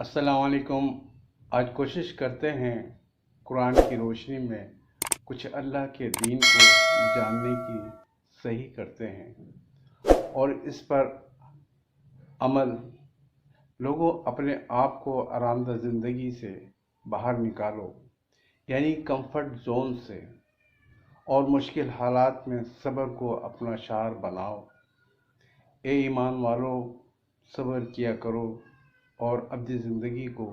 السلام علیکم۔ آج کوشش کرتے ہیں قرآن کی روشنی میں کچھ اللہ کے دین کو جاننے کی صحیح کرتے ہیں اور اس پر عمل۔ لوگوں، اپنے آپ کو آرام دہ زندگی سے باہر نکالو، یعنی کمفرٹ زون سے، اور مشکل حالات میں صبر کو اپنا شعار بناؤ۔ اے ایمان والو، صبر کیا کرو اور اپنی زندگی کو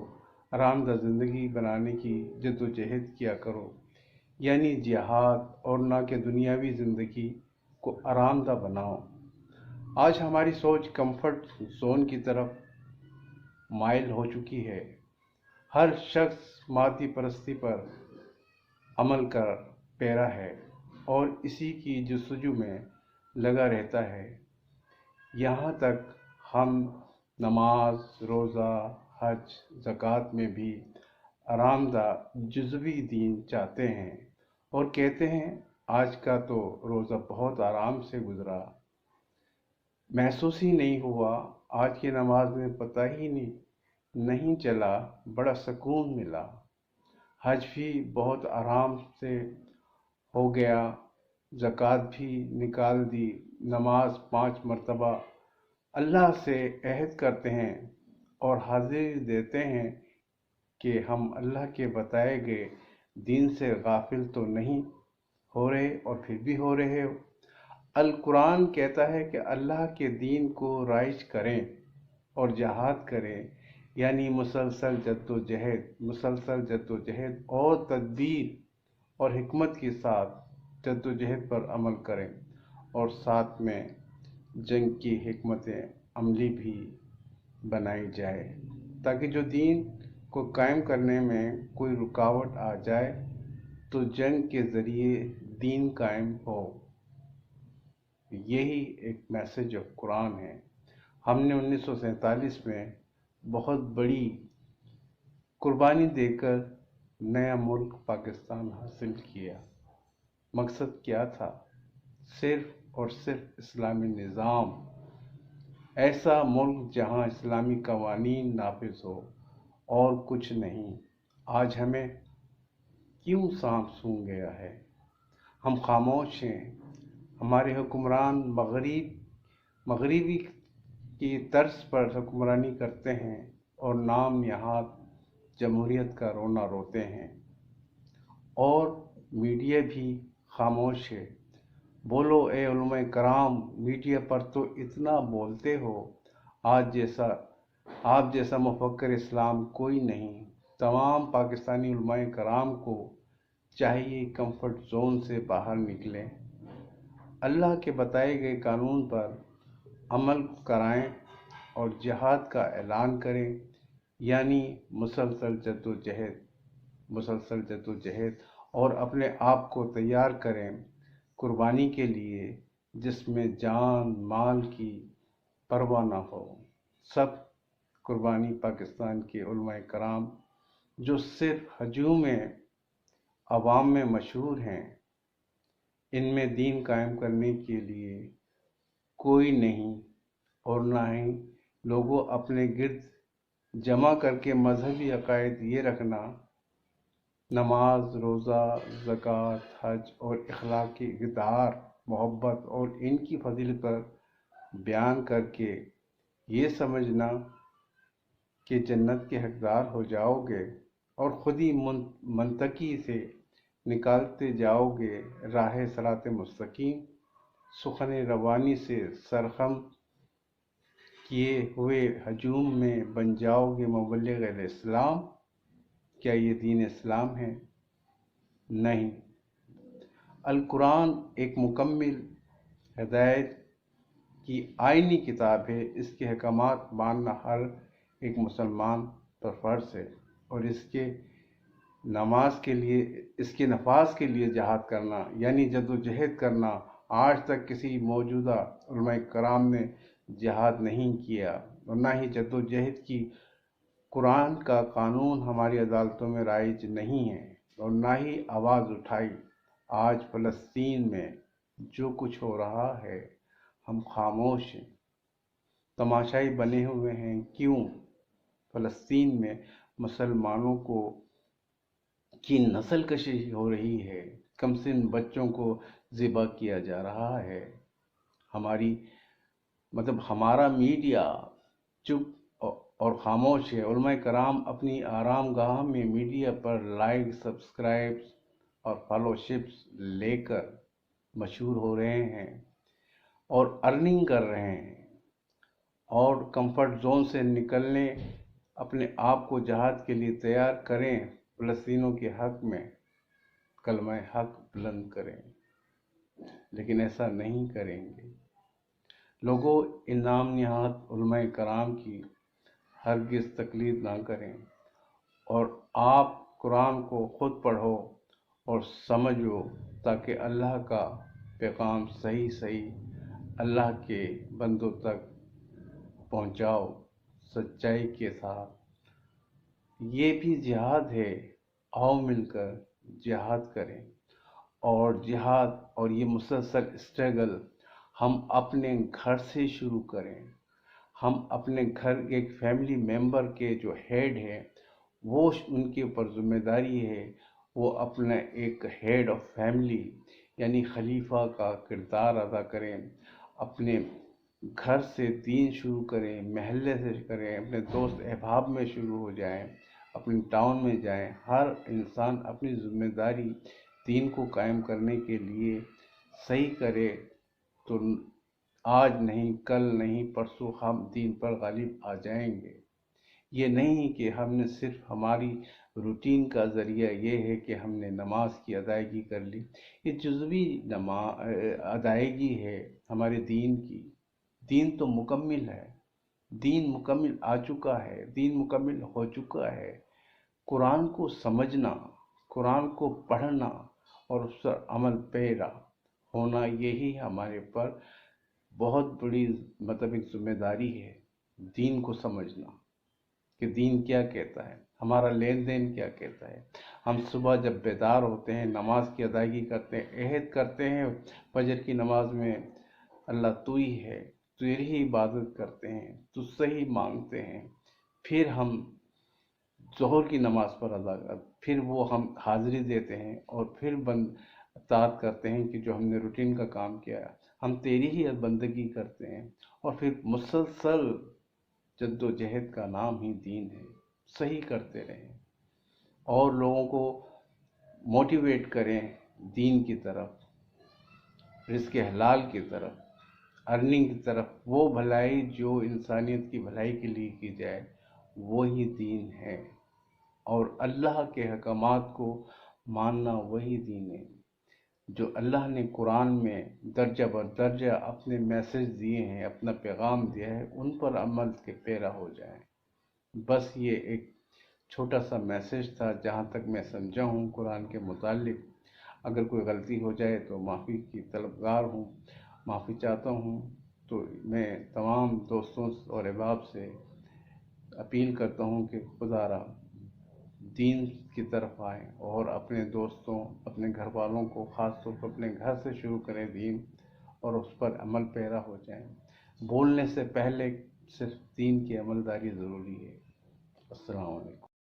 آرام دہ زندگی بنانے کی جد و جہد کیا کرو، یعنی جہاد، اور نہ کہ دنیاوی زندگی کو آرام دہ بناؤ۔ آج ہماری سوچ کمفرٹ زون کی طرف مائل ہو چکی ہے۔ ہر شخص مادی پرستی پر عمل کا پیرا ہے اور اسی کی جستجو میں لگا رہتا ہے۔ یہاں تک ہم نماز، روزہ، حج، زکوٰۃ میں بھی آرام دہ جزوی دین چاہتے ہیں اور کہتے ہیں آج کا تو روزہ بہت آرام سے گزرا، محسوس ہی نہیں ہوا، آج کی نماز میں پتہ ہی نہیں چلا، بڑا سکون ملا، حج بھی بہت آرام سے ہو گیا، زکوٰۃ بھی نکال دی، نماز 5 مرتبہ اللہ سے عہد کرتے ہیں اور حاضری دیتے ہیں کہ ہم اللہ کے بتائے گئے دین سے غافل تو نہیں ہو رہے، اور پھر بھی ہو رہے ہو۔ القرآن کہتا ہے کہ اللہ کے دین کو رائج کریں اور جہاد کریں، یعنی مسلسل جد و جہد اور تدبیر اور حکمت کے ساتھ جد و جہد پر عمل کریں، اور ساتھ میں جنگ کی حکمت عملی بھی بنائی جائے تاکہ جو دین کو قائم کرنے میں کوئی رکاوٹ آ جائے تو جنگ کے ذریعے دین قائم ہو۔ یہی ایک میسج آف قرآن ہے۔ ہم نے 1947 میں بہت بڑی قربانی دے کر نیا ملک پاکستان حاصل کیا۔ مقصد کیا تھا؟ صرف اور صرف اسلامی نظام، ایسا ملک جہاں اسلامی قوانین نافذ ہو اور کچھ نہیں۔ آج ہمیں کیوں سانپ سونگھ گیا ہے؟ ہم خاموش ہیں۔ ہمارے حکمران مغربی کی طرز پر حکمرانی کرتے ہیں اور نام نہاد جمہوریت کا رونا روتے ہیں، اور میڈیا بھی خاموش ہے۔ بولو اے علماء کرام، میڈیا پر تو اتنا بولتے ہو، آپ جیسا مفکر اسلام کوئی نہیں۔ تمام پاکستانی علماء کرام کو چاہیے کمفرٹ زون سے باہر نکلیں، اللہ کے بتائے گئے قانون پر عمل کرائیں اور جہاد کا اعلان کریں، یعنی مسلسل جد و جہد، اور اپنے آپ کو تیار کریں قربانی کے لیے جس میں جان مال کی پرواہ نہ ہو۔ سب قربانی پاکستان کے علماء کرام جو صرف ہجوم عوام میں مشہور ہیں، ان میں دین قائم کرنے کے لیے کوئی نہیں، اور نہ ہی لوگوں اپنے گرد جمع کر کے مذہبی عقائد یہ رکھنا، نماز، روزہ، زکوٰۃ، حج اور اخلاقی اقدار، محبت اور ان کی فضیلت پر بیان کر کے یہ سمجھنا کہ جنت کے حقدار ہو جاؤ گے اور خود ہی منطقی سے نکالتے جاؤ گے راہ صراط مستقیم، سخن روانی سے سرخم کیے ہوئے ہجوم میں بن جاؤ گے مبلغ الاسلام۔ کیا یہ دین اسلام ہے؟ نہیں۔ القرآن ایک مکمل ہدایت کی آئینی کتاب ہے۔ اس کے احکامات ماننا ہر ایک مسلمان پر فرض ہے، اور اس کے نفاذ کے لیے جہاد کرنا، یعنی جد و جہد کرنا۔ آج تک کسی موجودہ علماء کرام نے جہاد نہیں کیا اور نہ ہی جد و جہد کی۔ قرآن کا قانون ہماری عدالتوں میں رائج نہیں ہے اور نہ ہی آواز اٹھائی۔ آج فلسطین میں جو کچھ ہو رہا ہے، ہم خاموش ہیں، تماشائی بنے ہوئے ہیں۔ کیوں؟ فلسطین میں مسلمانوں کی نسل کشی ہو رہی ہے، کم سن بچوں کو ذبح کیا جا رہا ہے، ہمارا میڈیا چپ اور خاموش ہے۔ علماء کرام اپنی آرام گاہ میں میڈیا پر لائک، سبسکرائب اور فالوشپس لے کر مشہور ہو رہے ہیں اور ارننگ کر رہے ہیں، اور کمفرٹ زون سے نکلنے اپنے آپ کو جہاد کے لیے تیار کریں، فلسطینیوں کے حق میں کلمہ حق بلند کریں، لیکن ایسا نہیں کریں گے۔ لوگوں، ان نام نہاد علماء کرام کی ہرگز تقلید نہ کریں، اور آپ قرآن کو خود پڑھو اور سمجھو، تاکہ اللہ کا پیغام صحیح اللہ کے بندوں تک پہنچاؤ سچائی کے ساتھ۔ یہ بھی جہاد ہے، آؤ مل کر جہاد کریں، اور جہاد اور یہ مسلسل اسٹرگل ہم اپنے گھر سے شروع کریں۔ ہم اپنے گھر ایک فیملی ممبر کے جو ہیڈ ہیں، وہ ان کے اوپر ذمہ داری ہے، وہ اپنا ایک ہیڈ آف فیملی یعنی خلیفہ کا کردار ادا کریں، اپنے گھر سے دین شروع کریں، محلے سے کریں، اپنے دوست احباب میں شروع ہو جائیں، اپنے ٹاؤن میں جائیں۔ ہر انسان اپنی ذمہ داری دین کو قائم کرنے کے لیے صحیح کرے، تو آج نہیں، کل نہیں، پرسوں ہم دین پر غالب آ جائیں گے۔ یہ نہیں کہ ہم نے صرف ہماری روٹین کا ذریعہ یہ ہے کہ ہم نے نماز کی ادائیگی کر لی، یہ جزوی ادائیگی ہے ہمارے دین کی۔ دین تو مکمل ہے، دین مکمل آ چکا ہے، دین مکمل ہو چکا ہے۔ قرآن کو سمجھنا، قرآن کو پڑھنا اور اس پر عمل پیرا ہونا، یہی ہمارے پر بہت بڑی ایک ذمہ داری ہے۔ دین کو سمجھنا کہ دین کیا کہتا ہے، ہمارا لین دین کیا کہتا ہے۔ ہم صبح جب بیدار ہوتے ہیں، نماز کی ادائیگی کرتے ہیں، عہد کرتے ہیں فجر کی نماز میں، اللہ تو ہی ہے، تیری عبادت کرتے ہیں، تجھ سے ہی مانگتے ہیں۔ پھر ہم ظہر کی نماز پر ادا کرتے، پھر وہ ہم حاضری دیتے ہیں اور پھر اطاعت کرتے ہیں کہ جو ہم نے روٹین کا کام کیا ہے، ہم تیری ہی بندگی کرتے ہیں، اور پھر مسلسل جد و جہد کا نام ہی دین ہے۔ صحیح کرتے رہیں اور لوگوں کو موٹیویٹ کریں دین کی طرف، رزق حلال کی طرف، ارننگ کی طرف۔ وہ بھلائی جو انسانیت کی بھلائی کے لیے کی جائے، وہی دین ہے، اور اللہ کے احکامات کو ماننا وہی دین ہے۔ جو اللہ نے قرآن میں درجہ بر درجہ اپنے میسج دیے ہیں، اپنا پیغام دیا ہے، ان پر عمل کے پیرا ہو جائیں۔ بس یہ ایک چھوٹا سا میسج تھا جہاں تک میں سمجھا ہوں قرآن کے متعلق۔ اگر کوئی غلطی ہو جائے تو معافی کی طلبگار ہوں، معافی چاہتا ہوں۔ تو میں تمام دوستوں اور احباب سے اپیل کرتا ہوں کہ خدا را دین کی طرف آئیں، اور اپنے دوستوں، اپنے گھر والوں کو، خاص طور پر اپنے گھر سے شروع کریں دین، اور اس پر عمل پیرا ہو جائیں۔ بولنے سے پہلے صرف دین کی عملداری ضروری ہے۔ السلام علیکم۔